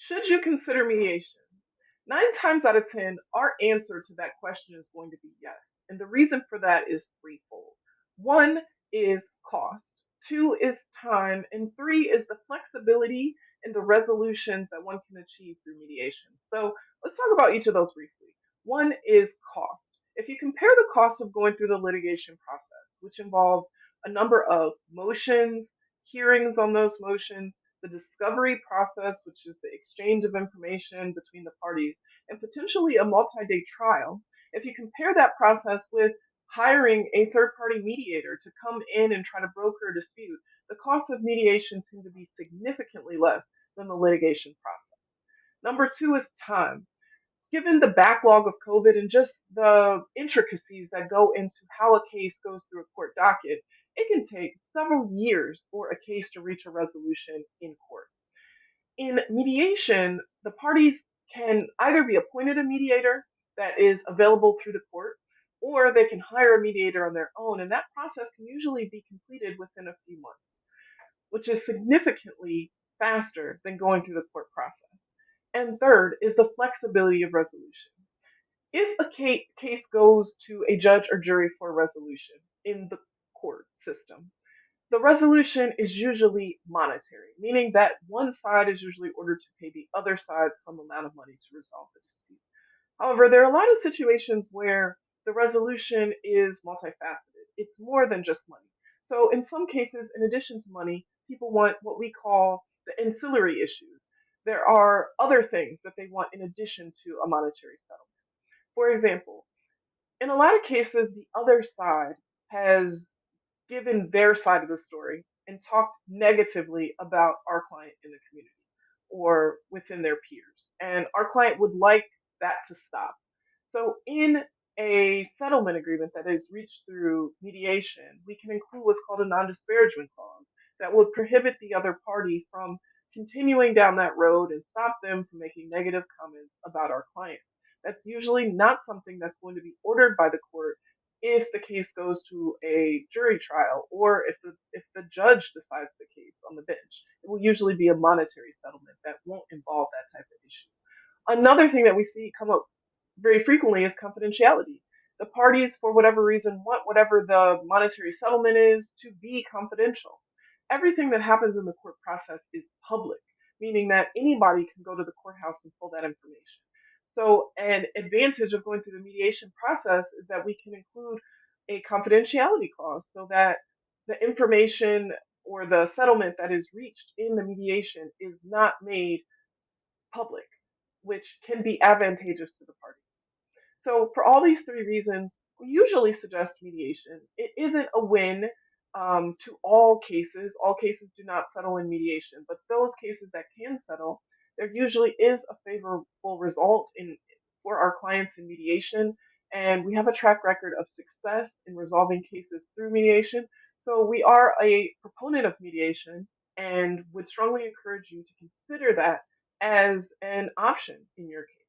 Should you consider mediation? 9 times out of 10, our answer to that question is going to be yes. And the reason for that is threefold. One is cost, two is time, and three is the flexibility and the resolutions that one can achieve through mediation. So let's talk about each of those briefly. One is cost. If you compare the cost of going through the litigation process, which involves a number of motions, hearings on those motions, the discovery process, which is the exchange of information between the parties, and potentially a multi day trial, if you compare that process with hiring a third party mediator to come in and try to broker a dispute, the costs of mediation tend to be significantly less than the litigation process. Number two is time. Given the backlog of COVID and just the intricacies that go into how a case goes through a court docket, it can take several years for a case to reach a resolution in court. In mediation, the parties can either be appointed a mediator that is available through the court, or they can hire a mediator on their own, and that process can usually be completed within a few months, which is significantly faster than going through the court process. And third is the flexibility of resolution. If a case goes to a judge or jury for a resolution in the court system, the resolution is usually monetary, meaning that one side is usually ordered to pay the other side some amount of money to resolve the dispute. However, there are a lot of situations where the resolution is multifaceted. It's more than just money. So, in some cases, in addition to money, people want what we call the ancillary issues. There are other things that they want in addition to a monetary settlement. For example, in a lot of cases, the other side has given their side of the story and talked negatively about our client in the community or within their peers. And our client would like that to stop. So, in a settlement agreement that is reached through mediation, we can include what's called a non disparagement clause that would prohibit the other party from continuing down that road and stop them from making negative comments about our client. That's usually not something that's going to be ordered by the court if the case goes to a jury trial or if the judge decides the case on the bench. It will usually be a monetary settlement that won't involve that type of issue. Another thing that we see come up very frequently is confidentiality. The parties, for whatever reason, want whatever the monetary settlement is to be confidential. Everything that happens in the court process is public, meaning that anybody can go to the courthouse and pull that information. So, an advantage of going through the mediation process is that we can include a confidentiality clause so that the information or the settlement that is reached in the mediation is not made public, which can be advantageous to the party. So, for all these three reasons, we usually suggest mediation. It isn't a win to all cases. All cases do not settle in mediation, but those cases that can settle, there usually is a favorable result for our clients in mediation, and we have a track record of success in resolving cases through mediation. So, we are a proponent of mediation and would strongly encourage you to consider that as an option in your case.